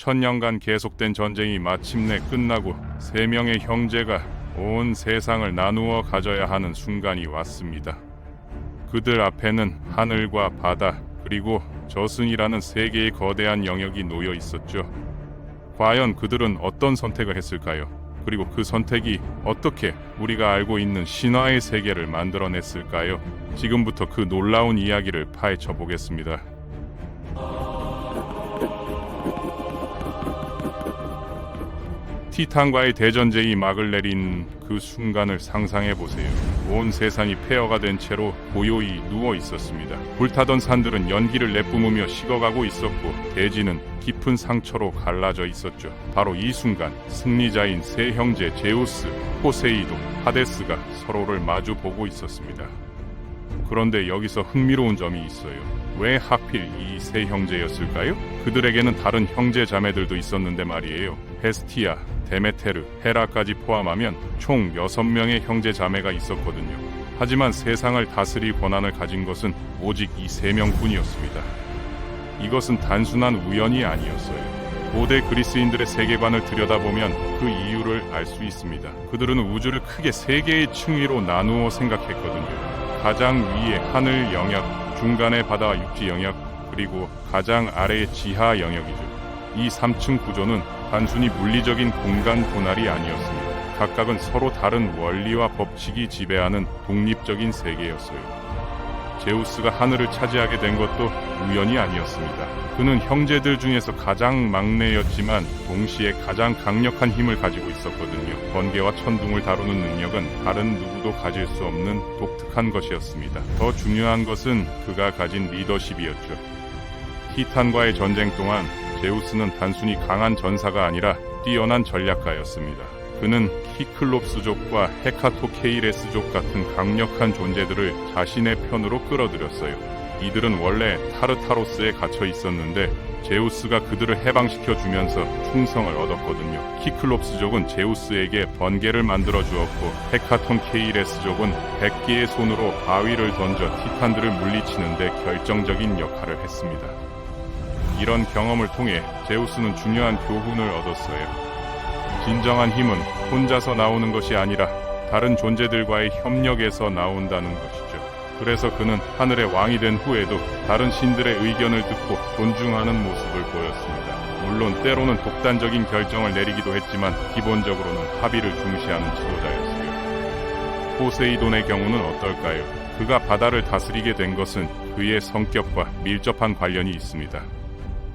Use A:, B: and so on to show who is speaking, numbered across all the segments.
A: 수천 년간 계속된 전쟁이 마침내 끝나고 세 명의 형제가 온 세상을 나누어 가져야 하는 순간이 왔습니다. 그들 앞에는 하늘과 바다 그리고 저승이라는 세 개의 거대한 영역이 놓여 있었죠. 과연 그들은 어떤 선택을 했을까요? 그리고 그 선택이 어떻게 우리가 알고 있는 신화의 세계를 만들어냈을까요? 지금부터 그 놀라운 이야기를 파헤쳐 보겠습니다. 티탄과의 대전제의 막을 내린 그 순간을 상상해 보세요. 온 세상이 폐허가 된 채로 고요히 누워 있었습니다. 불타던 산들은 연기를 내뿜으며 식어가고 있었고 대지는 깊은 상처로 갈라져 있었죠. 바로 이 순간 승리자인 세 형제 제우스, 포세이돈, 하데스가 서로를 마주 보고 있었습니다. 그런데 여기서 흥미로운 점이 있어요. 왜 하필 이 세 형제였을까요? 그들에게는 다른 형제 자매들도 있었는데 말이에요. 헤스티아, 데메테르, 헤라까지 포함하면 총 6명의 형제 자매가 있었거든요. 하지만 세상을 다스릴 권한을 가진 것은 오직 이 3명뿐이었습니다. 이것은 단순한 우연이 아니었어요. 고대 그리스인들의 세계관을 들여다보면 그 이유를 알 수 있습니다. 그들은 우주를 크게 3개의 층위로 나누어 생각했거든요. 가장 위의 하늘 영역, 중간의 바다와 육지 영역, 그리고 가장 아래의 지하 영역이죠. 이 3층 구조는 단순히 물리적인 공간 분할이 아니었습니다. 각각은 서로 다른 원리와 법칙이 지배하는 독립적인 세계였어요. 제우스가 하늘을 차지하게 된 것도 우연이 아니었습니다. 그는 형제들 중에서 가장 막내였지만 동시에 가장 강력한 힘을 가지고 있었거든요. 번개와 천둥을 다루는 능력은 다른 누구도 가질 수 없는 독특한 것이었습니다. 더 중요한 것은 그가 가진 리더십이었죠. 티탄과의 전쟁 동안 제우스는 단순히 강한 전사가 아니라 뛰어난 전략가였습니다. 그는 키클롭스족과 헤카토케이레스족 같은 강력한 존재들을 자신의 편으로 끌어들였어요. 이들은 원래 타르타로스에 갇혀 있었는데 제우스가 그들을 해방시켜 주면서 충성을 얻었거든요. 키클롭스족은 제우스에게 번개를 만들어 주었고 헤카톤케이레스족은 100개의 손으로 바위를 던져 티탄들을 물리치는데 결정적인 역할을 했습니다. 이런 경험을 통해 제우스는 중요한 교훈을 얻었어요. 진정한 힘은 혼자서 나오는 것이 아니라 다른 존재들과의 협력에서 나온다는 것이죠. 그래서 그는 하늘의 왕이 된 후에도 다른 신들의 의견을 듣고 존중하는 모습을 보였습니다. 물론 때로는 독단적인 결정을 내리기도 했지만 기본적으로는 합의를 중시하는 지도자였어요. 포세이돈의 경우는 어떨까요? 그가 바다를 다스리게 된 것은 그의 성격과 밀접한 관련이 있습니다.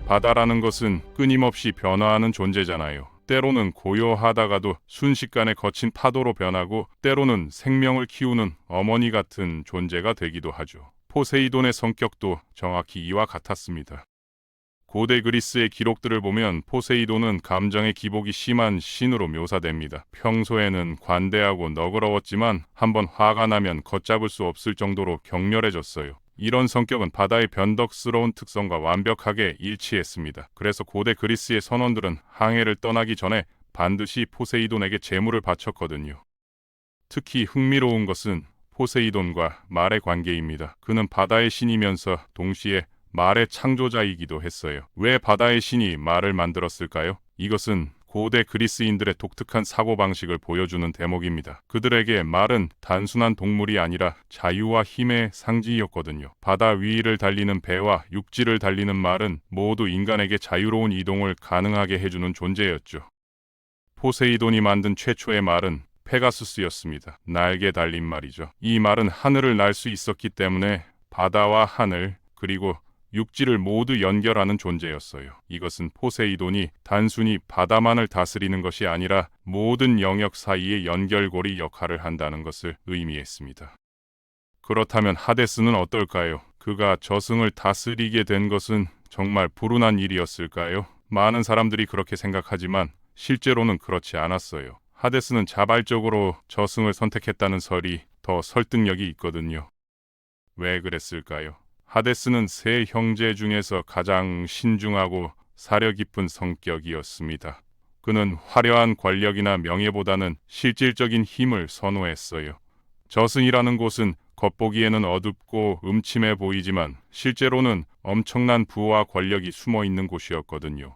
A: 바다라는 것은 끊임없이 변화하는 존재잖아요. 때로는 고요하다가도 순식간에 거친 파도로 변하고 때로는 생명을 키우는 어머니 같은 존재가 되기도 하죠. 포세이돈의 성격도 정확히 이와 같았습니다. 고대 그리스의 기록들을 보면 포세이돈은 감정의 기복이 심한 신으로 묘사됩니다. 평소에는 관대하고 너그러웠지만 한번 화가 나면 걷잡을 수 없을 정도로 격렬해졌어요. 이런 성격은 바다의 변덕스러운 특성과 완벽하게 일치했습니다. 그래서 고대 그리스의 선원들은 항해를 떠나기 전에 반드시 포세이돈에게 제물을 바쳤거든요. 특히 흥미로운 것은 포세이돈과 말의 관계입니다. 그는 바다의 신이면서 동시에 말의 창조자이기도 했어요. 왜 바다의 신이 말을 만들었을까요? 이것은 고대 그리스인들의 독특한 사고방식을 보여주는 대목입니다. 그들에게 말은 단순한 동물이 아니라 자유와 힘의 상징이었거든요. 바다 위를 달리는 배와 육지를 달리는 말은 모두 인간에게 자유로운 이동을 가능하게 해주는 존재였죠. 포세이돈이 만든 최초의 말은 페가수스였습니다. 날개 달린 말이죠. 이 말은 하늘을 날 수 있었기 때문에 바다와 하늘 그리고 육지를 모두 연결하는 존재였어요. 이것은 포세이돈이 단순히 바다만을 다스리는 것이 아니라 모든 영역 사이의 연결고리 역할을 한다는 것을 의미했습니다. 그렇다면 하데스는 어떨까요? 그가 저승을 다스리게 된 것은 정말 불운한 일이었을까요? 많은 사람들이 그렇게 생각하지만 실제로는 그렇지 않았어요. 하데스는 자발적으로 저승을 선택했다는 설이 더 설득력이 있거든요. 왜 그랬을까요? 하데스는 세 형제 중에서 가장 신중하고 사려 깊은 성격이었습니다. 그는 화려한 권력이나 명예보다는 실질적인 힘을 선호했어요. 저승이라는 곳은 겉보기에는 어둡고 음침해 보이지만 실제로는 엄청난 부와 권력이 숨어 있는 곳이었거든요.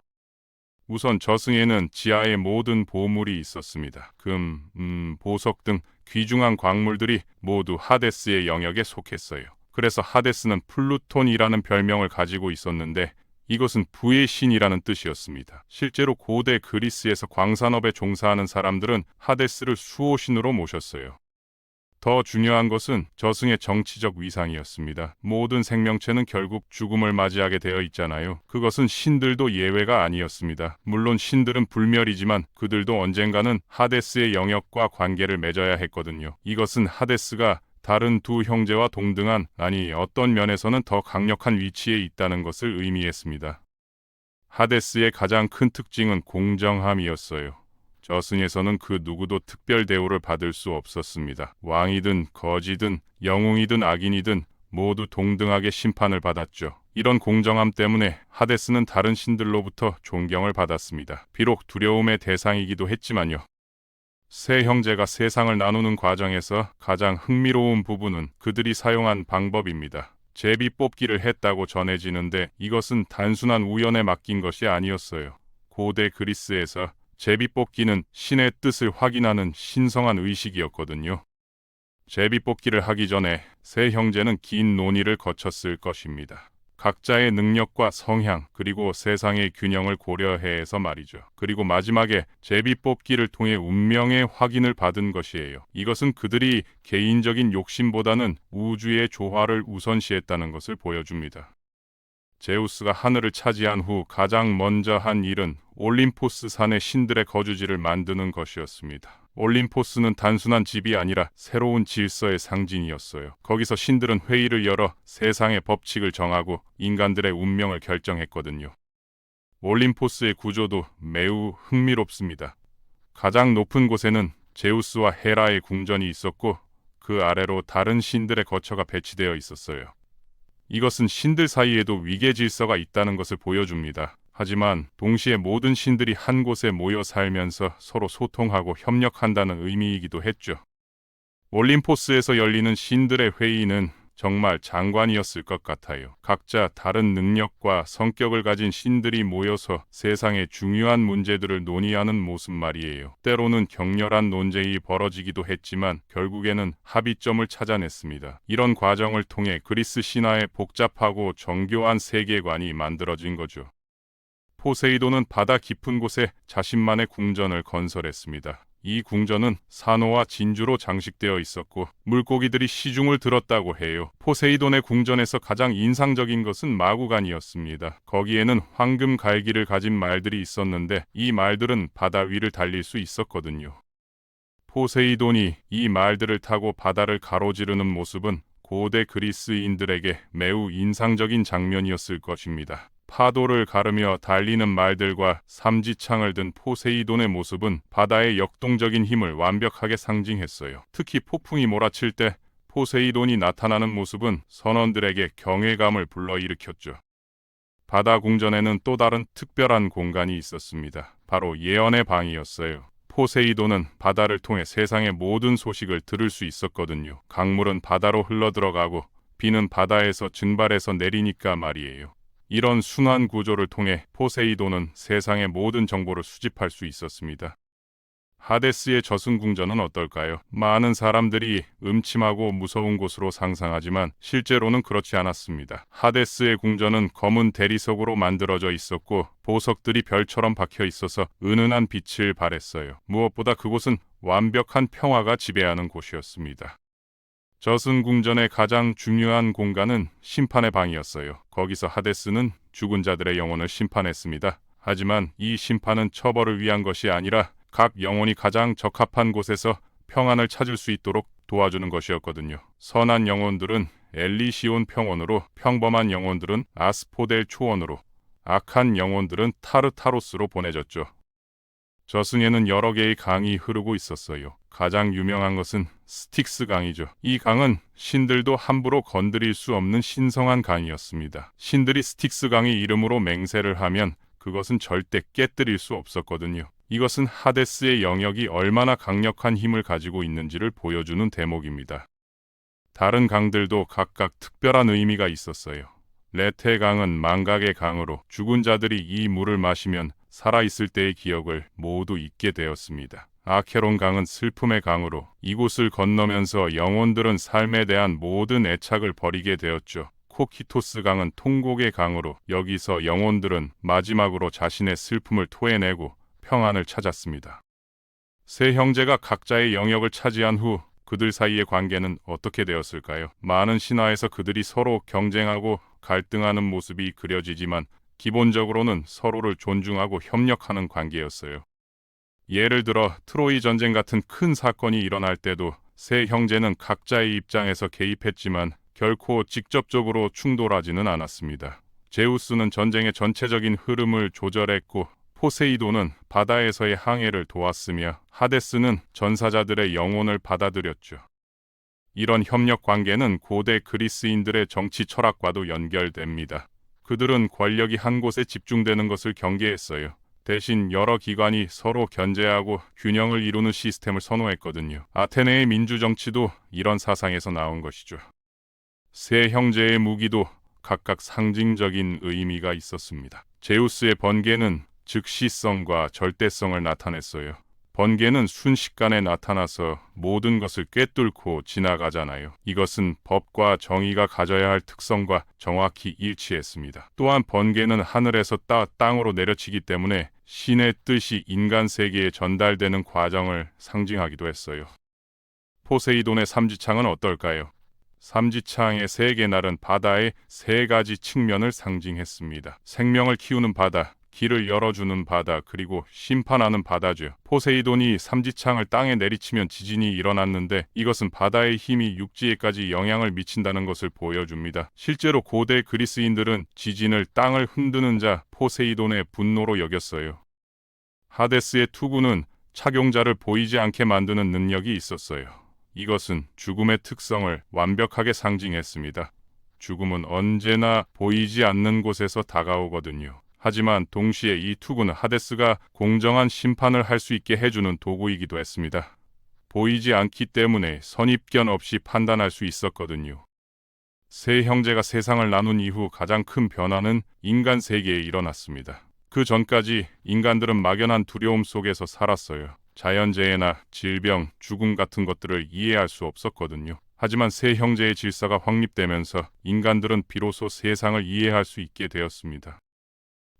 A: 우선 저승에는 지하에 모든 보물이 있었습니다. 금, 보석 등 귀중한 광물들이 모두 하데스의 영역에 속했어요. 그래서 하데스는 플루톤이라는 별명을 가지고 있었는데 이것은 부의 신이라는 뜻이었습니다. 실제로 고대 그리스에서 광산업에 종사하는 사람들은 하데스를 수호신으로 모셨어요. 더 중요한 것은 저승의 정치적 위상이었습니다. 모든 생명체는 결국 죽음을 맞이하게 되어 있잖아요. 그것은 신들도 예외가 아니었습니다. 물론 신들은 불멸이지만 그들도 언젠가는 하데스의 영역과 관계를 맺어야 했거든요. 이것은 하데스가 다른 두 형제와 동등한, 아니 어떤 면에서는 더 강력한 위치에 있다는 것을 의미했습니다. 하데스의 가장 큰 특징은 공정함이었어요. 저승에서는 그 누구도 특별 대우를 받을 수 없었습니다. 왕이든 거지든 영웅이든 악인이든 모두 동등하게 심판을 받았죠. 이런 공정함 때문에 하데스는 다른 신들로부터 존경을 받았습니다. 비록 두려움의 대상이기도 했지만요. 세 형제가 세상을 나누는 과정에서 가장 흥미로운 부분은 그들이 사용한 방법입니다. 제비 뽑기를 했다고 전해지는데 이것은 단순한 우연에 맡긴 것이 아니었어요. 고대 그리스에서 제비뽑기는 신의 뜻을 확인하는 신성한 의식이었거든요. 제비뽑기를 하기 전에 세 형제는 긴 논의를 거쳤을 것입니다. 각자의 능력과 성향 그리고 세상의 균형을 고려해서 말이죠. 그리고 마지막에 제비뽑기를 통해 운명의 확인을 받은 것이에요. 이것은 그들이 개인적인 욕심보다는 우주의 조화를 우선시했다는 것을 보여줍니다. 제우스가 하늘을 차지한 후 가장 먼저 한 일은 올림포스 산의 신들의 거주지를 만드는 것이었습니다. 올림포스는 단순한 집이 아니라 새로운 질서의 상징이었어요. 거기서 신들은 회의를 열어 세상의 법칙을 정하고 인간들의 운명을 결정했거든요. 올림포스의 구조도 매우 흥미롭습니다. 가장 높은 곳에는 제우스와 헤라의 궁전이 있었고 그 아래로 다른 신들의 거처가 배치되어 있었어요. 이것은 신들 사이에도 위계 질서가 있다는 것을 보여줍니다. 하지만 동시에 모든 신들이 한 곳에 모여 살면서 서로 소통하고 협력한다는 의미이기도 했죠. 올림포스에서 열리는 신들의 회의는 정말 장관이었을 것 같아요. 각자 다른 능력과 성격을 가진 신들이 모여서 세상의 중요한 문제들을 논의하는 모습 말이에요. 때로는 격렬한 논쟁이 벌어지기도 했지만 결국에는 합의점을 찾아냈습니다. 이런 과정을 통해 그리스 신화의 복잡하고 정교한 세계관이 만들어진 거죠. 포세이돈은 바다 깊은 곳에 자신만의 궁전을 건설했습니다. 이 궁전은 산호와 진주로 장식되어 있었고 물고기들이 시중을 들었다고 해요. 포세이돈의 궁전에서 가장 인상적인 것은 마구간이었습니다. 거기에는 황금 갈기를 가진 말들이 있었는데 이 말들은 바다 위를 달릴 수 있었거든요. 포세이돈이 이 말들을 타고 바다를 가로지르는 모습은 고대 그리스인들에게 매우 인상적인 장면이었을 것입니다. 파도를 가르며 달리는 말들과 삼지창을 든 포세이돈의 모습은 바다의 역동적인 힘을 완벽하게 상징했어요. 특히 폭풍이 몰아칠 때 포세이돈이 나타나는 모습은 선원들에게 경외감을 불러일으켰죠. 바다 궁전에는 또 다른 특별한 공간이 있었습니다. 바로 예언의 방이었어요. 포세이돈은 바다를 통해 세상의 모든 소식을 들을 수 있었거든요. 강물은 바다로 흘러들어가고 비는 바다에서 증발해서 내리니까 말이에요. 이런 순환 구조를 통해 포세이돈은 세상의 모든 정보를 수집할 수 있었습니다. 하데스의 저승궁전은 어떨까요? 많은 사람들이 음침하고 무서운 곳으로 상상하지만 실제로는 그렇지 않았습니다. 하데스의 궁전은 검은 대리석으로 만들어져 있었고 보석들이 별처럼 박혀 있어서 은은한 빛을 발했어요. 무엇보다 그곳은 완벽한 평화가 지배하는 곳이었습니다. 저승궁전의 가장 중요한 공간은 심판의 방이었어요. 거기서 하데스는 죽은 자들의 영혼을 심판했습니다. 하지만 이 심판은 처벌을 위한 것이 아니라 각 영혼이 가장 적합한 곳에서 평안을 찾을 수 있도록 도와주는 것이었거든요. 선한 영혼들은 엘리시온 평원으로, 평범한 영혼들은 아스포델 초원으로, 악한 영혼들은 타르타로스로 보내졌죠. 저승에는 여러 개의 강이 흐르고 있었어요. 가장 유명한 것은 스틱스 강이죠. 이 강은 신들도 함부로 건드릴 수 없는 신성한 강이었습니다. 신들이 스틱스 강의 이름으로 맹세를 하면 그것은 절대 깨뜨릴 수 없었거든요. 이것은 하데스의 영역이 얼마나 강력한 힘을 가지고 있는지를 보여주는 대목입니다. 다른 강들도 각각 특별한 의미가 있었어요. 레테 강은 망각의 강으로 죽은 자들이 이 물을 마시면 살아있을 때의 기억을 모두 잊게 되었습니다. 아케론 강은 슬픔의 강으로 이곳을 건너면서 영혼들은 삶에 대한 모든 애착을 버리게 되었죠. 코키토스 강은 통곡의 강으로 여기서 영혼들은 마지막으로 자신의 슬픔을 토해내고 평안을 찾았습니다. 세 형제가 각자의 영역을 차지한 후 그들 사이의 관계는 어떻게 되었을까요? 많은 신화에서 그들이 서로 경쟁하고 갈등하는 모습이 그려지지만 기본적으로는 서로를 존중하고 협력하는 관계였어요. 예를 들어 트로이 전쟁 같은 큰 사건이 일어날 때도 세 형제는 각자의 입장에서 개입했지만 결코 직접적으로 충돌하지는 않았습니다. 제우스는 전쟁의 전체적인 흐름을 조절했고 포세이돈은 바다에서의 항해를 도왔으며 하데스는 전사자들의 영혼을 받아들였죠. 이런 협력 관계는 고대 그리스인들의 정치 철학과도 연결됩니다. 그들은 권력이 한 곳에 집중되는 것을 경계했어요. 대신 여러 기관이 서로 견제하고 균형을 이루는 시스템을 선호했거든요. 아테네의 민주정치도 이런 사상에서 나온 것이죠. 세 형제의 무기도 각각 상징적인 의미가 있었습니다. 제우스의 번개는 즉시성과 절대성을 나타냈어요. 번개는 순식간에 나타나서 모든 것을 꿰뚫고 지나가잖아요. 이것은 법과 정의가 가져야 할 특성과 정확히 일치했습니다. 또한 번개는 하늘에서 땅으로 내려치기 때문에 신의 뜻이 인간 세계에 전달되는 과정을 상징하기도 했어요. 포세이돈의 삼지창은 어떨까요? 삼지창의 세 개날은 바다의 세 가지 측면을 상징했습니다. 생명을 키우는 바다, 길을 열어주는 바다, 그리고 심판하는 바다죠. 포세이돈이 삼지창을 땅에 내리치면 지진이 일어났는데 이것은 바다의 힘이 육지에까지 영향을 미친다는 것을 보여줍니다. 실제로 고대 그리스인들은 지진을 땅을 흔드는 자 포세이돈의 분노로 여겼어요. 하데스의 투구는 착용자를 보이지 않게 만드는 능력이 있었어요. 이것은 죽음의 특성을 완벽하게 상징했습니다. 죽음은 언제나 보이지 않는 곳에서 다가오거든요. 하지만 동시에 이 투구는 하데스가 공정한 심판을 할 수 있게 해주는 도구이기도 했습니다. 보이지 않기 때문에 선입견 없이 판단할 수 있었거든요. 세 형제가 세상을 나눈 이후 가장 큰 변화는 인간 세계에 일어났습니다. 그 전까지 인간들은 막연한 두려움 속에서 살았어요. 자연재해나 질병, 죽음 같은 것들을 이해할 수 없었거든요. 하지만 세 형제의 질서가 확립되면서 인간들은 비로소 세상을 이해할 수 있게 되었습니다.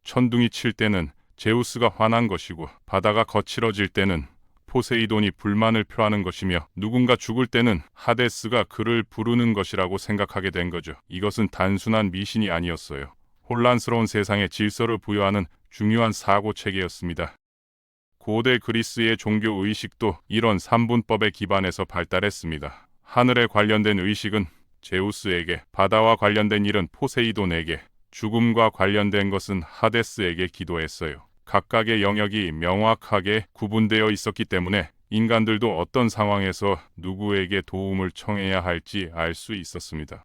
A: 천둥이 칠 때는 제우스가 화난 것이고 바다가 거칠어질 때는 포세이돈이 불만을 표하는 것이며 누군가 죽을 때는 하데스가 그를 부르는 것이라고 생각하게 된 거죠. 이것은 단순한 미신이 아니었어요. 혼란스러운 세상에 질서를 부여하는 중요한 사고체계였습니다. 고대 그리스의 종교 의식도 이런 3분법에 기반해서 발달했습니다. 하늘에 관련된 의식은 제우스에게, 바다와 관련된 일은 포세이돈에게, 죽음과 관련된 것은 하데스에게 기도했어요. 각각의 영역이 명확하게 구분되어 있었기 때문에 인간들도 어떤 상황에서 누구에게 도움을 청해야 할지 알 수 있었습니다.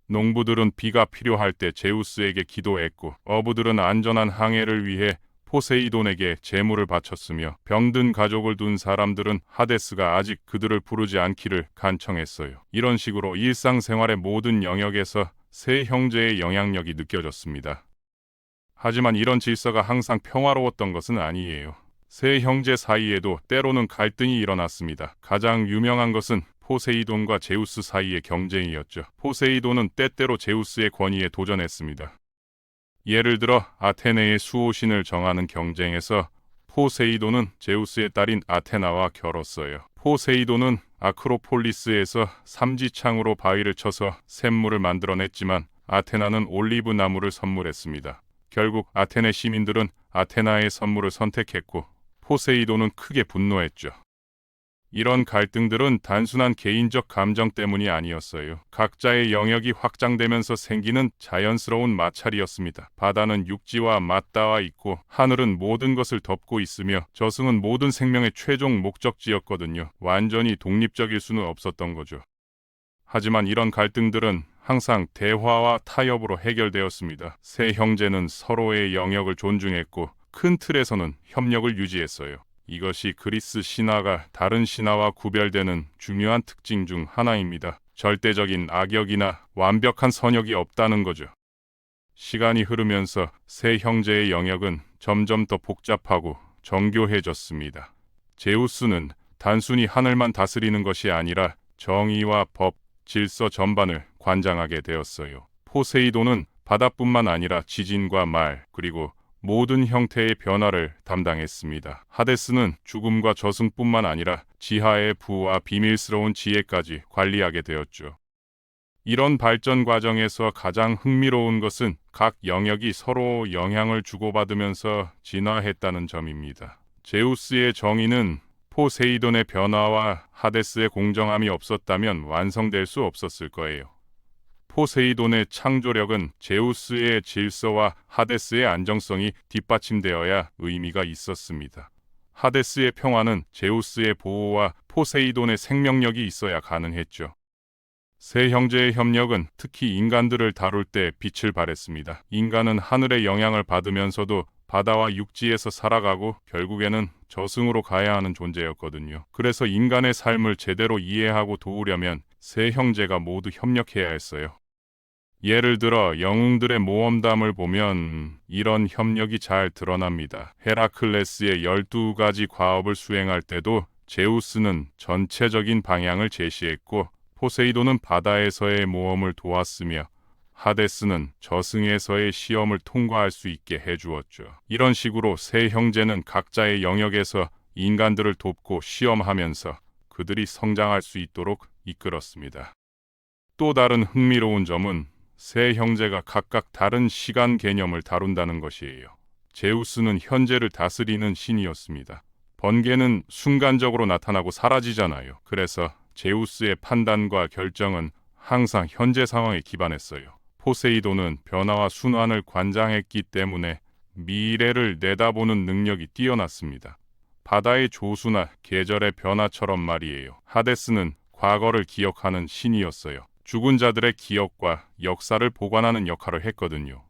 A: 농부들은 비가 필요할 때 제우스에게 기도했고 어부들은 안전한 항해를 위해 포세이돈에게 제물을 바쳤으며 병든 가족을 둔 사람들은 하데스가 아직 그들을 부르지 않기를 간청했어요. 이런 식으로 일상생활의 모든 영역에서 세 형제의 영향력이 느껴졌습니다. 하지만 이런 질서가 항상 평화로웠던 것은 아니에요. 세 형제 사이에도 때로는 갈등이 일어났습니다. 가장 유명한 것은 포세이돈과 제우스 사이의 경쟁이었죠. 포세이돈은 때때로 제우스의 권위에 도전했습니다. 예를 들어 아테네의 수호신을 정하는 경쟁에서 포세이돈은 제우스의 딸인 아테나와 결었어요. 포세이돈은 아크로폴리스에서 삼지창으로 바위를 쳐서 샘물을 만들어냈지만 아테나는 올리브 나무를 선물했습니다. 결국 아테네 시민들은 아테나의 선물을 선택했고 포세이돈은 크게 분노했죠. 이런 갈등들은 단순한 개인적 감정 때문이 아니었어요. 각자의 영역이 확장되면서 생기는 자연스러운 마찰이었습니다. 바다는 육지와 맞닿아 있고 하늘은 모든 것을 덮고 있으며 저승은 모든 생명의 최종 목적지였거든요. 완전히 독립적일 수는 없었던 거죠. 하지만 이런 갈등들은 항상 대화와 타협으로 해결되었습니다. 세 형제는 서로의 영역을 존중했고 큰 틀에서는 협력을 유지했어요. 이것이 그리스 신화가 다른 신화와 구별되는 중요한 특징 중 하나입니다. 절대적인 악역이나 완벽한 선역이 없다는 거죠. 시간이 흐르면서 세 형제의 영역은 점점 더 복잡하고 정교해졌습니다. 제우스는 단순히 하늘만 다스리는 것이 아니라 정의와 법, 질서 전반을 관장하게 되었어요. 포세이돈은 바다뿐만 아니라 지진과 말, 그리고 모든 형태의 변화를 담당했습니다. 하데스는 죽음과 저승뿐만 아니라 지하의 부와 비밀스러운 지혜까지 관리하게 되었죠. 이런 발전 과정에서 가장 흥미로운 것은 각 영역이 서로 영향을 주고받으면서 진화했다는 점입니다. 제우스의 정의는 포세이돈의 변화와 하데스의 공정함이 없었다면 완성될 수 없었을 거예요. 포세이돈의 창조력은 제우스의 질서와 하데스의 안정성이 뒷받침되어야 의미가 있었습니다. 하데스의 평화는 제우스의 보호와 포세이돈의 생명력이 있어야 가능했죠. 세 형제의 협력은 특히 인간들을 다룰 때 빛을 발했습니다. 인간은 하늘의 영향을 받으면서도 바다와 육지에서 살아가고 결국에는 저승으로 가야 하는 존재였거든요. 그래서 인간의 삶을 제대로 이해하고 도우려면 세 형제가 모두 협력해야 했어요. 예를 들어 영웅들의 모험담을 보면 이런 협력이 잘 드러납니다. 헤라클레스의 12가지 과업을 수행할 때도 제우스는 전체적인 방향을 제시했고 포세이돈은 바다에서의 모험을 도왔으며 하데스는 저승에서의 시험을 통과할 수 있게 해주었죠. 이런 식으로 세 형제는 각자의 영역에서 인간들을 돕고 시험하면서 그들이 성장할 수 있도록 이끌었습니다. 또 다른 흥미로운 점은 세 형제가 각각 다른 시간 개념을 다룬다는 것이에요. 제우스는 현재를 다스리는 신이었습니다. 번개는 순간적으로 나타나고 사라지잖아요. 그래서 제우스의 판단과 결정은 항상 현재 상황에 기반했어요. 포세이돈은 변화와 순환을 관장했기 때문에 미래를 내다보는 능력이 뛰어났습니다. 바다의 조수나 계절의 변화처럼 말이에요. 하데스는 과거를 기억하는 신이었어요. 죽은 자들의 기억과 역사를 보관하는 역할을 했거든요.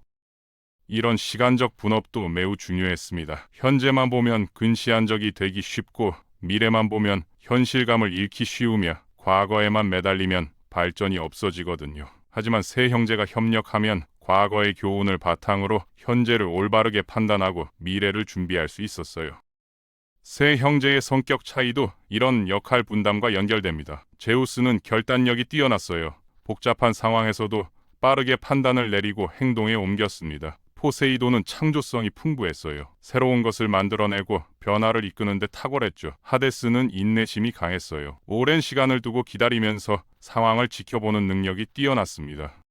A: 이런 시간적 분업도 매우 중요했습니다. 현재만 보면 근시안적이 되기 쉽고 미래만 보면 현실감을 잃기 쉬우며 과거에만 매달리면 발전이 없어지거든요. 하지만 세 형제가 협력하면 과거의 교훈을 바탕으로 현재를 올바르게 판단하고 미래를 준비할 수 있었어요. 세 형제의 성격 차이도 이런 역할 분담과 연결됩니다. 제우스는 결단력이 뛰어났어요. 복잡한 상황에서도 빠르게 판단을 내리고 행동에 옮겼습니다. 포세이돈은 창조성이 풍부했어요. 새로운 것을 만들어내고 변화를 이끄는 데 탁월했죠. 하데스는 인내심이 강했어요. 오랜 시간을 두고 기다리면서 상황을 지켜보는 능력이 뛰어났습니다.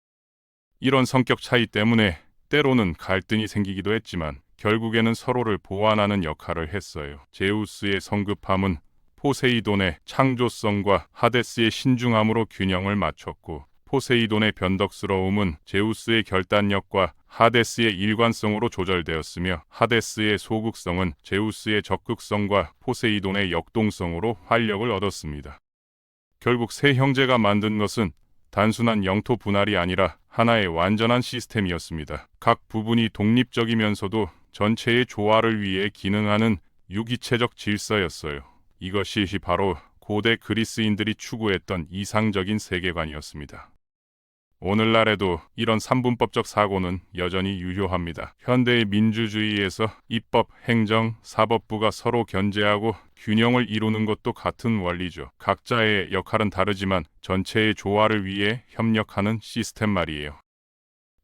A: 이런 성격 차이 때문에 때로는 갈등이 생기기도 했지만 결국에는 서로를 보완하는 역할을 했어요. 제우스의 성급함은 포세이돈의 창조성과 하데스의 신중함으로 균형을 맞췄고 포세이돈의 변덕스러움은 제우스의 결단력과 하데스의 일관성으로 조절되었으며 하데스의 소극성은 제우스의 적극성과 포세이돈의 역동성으로 활력을 얻었습니다. 결국 세 형제가 만든 것은 단순한 영토 분할이 아니라 하나의 완전한 시스템이었습니다. 각 부분이 독립적이면서도 전체의 조화를 위해 기능하는 유기체적 질서였어요. 이것이 바로 고대 그리스인들이 추구했던 이상적인 세계관이었습니다. 오늘날에도 이런 삼분법적 사고는 여전히 유효합니다. 현대의 민주주의에서 입법, 행정, 사법부가 서로 견제하고 균형을 이루는 것도 같은 원리죠. 각자의 역할은 다르지만 전체의 조화를 위해 협력하는 시스템 말이에요.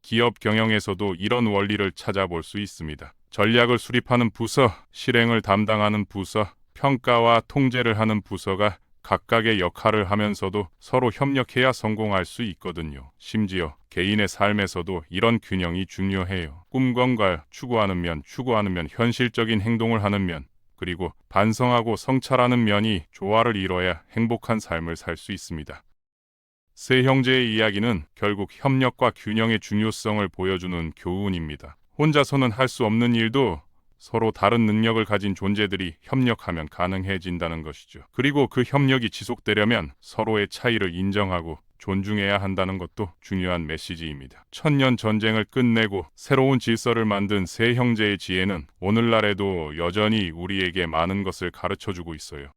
A: 기업 경영에서도 이런 원리를 찾아볼 수 있습니다. 전략을 수립하는 부서, 실행을 담당하는 부서, 평가와 통제를 하는 부서가 각각의 역할을 하면서도 서로 협력해야 성공할 수 있거든요. 심지어 개인의 삶에서도 이런 균형이 중요해요. 꿈과 추구하는 면, 현실적인 행동을 하는 면, 그리고 반성하고 성찰하는 면이 조화를 이뤄야 행복한 삶을 살 수 있습니다. 세 형제의 이야기는 결국 협력과 균형의 중요성을 보여주는 교훈입니다. 혼자서는 할 수 없는 일도 서로 다른 능력을 가진 존재들이 협력하면 가능해진다는 것이죠. 그리고 그 협력이 지속되려면 서로의 차이를 인정하고 존중해야 한다는 것도 중요한 메시지입니다. 천년 전쟁을 끝내고 새로운 질서를 만든 세 형제의 지혜는 오늘날에도 여전히 우리에게 많은 것을 가르쳐주고 있어요.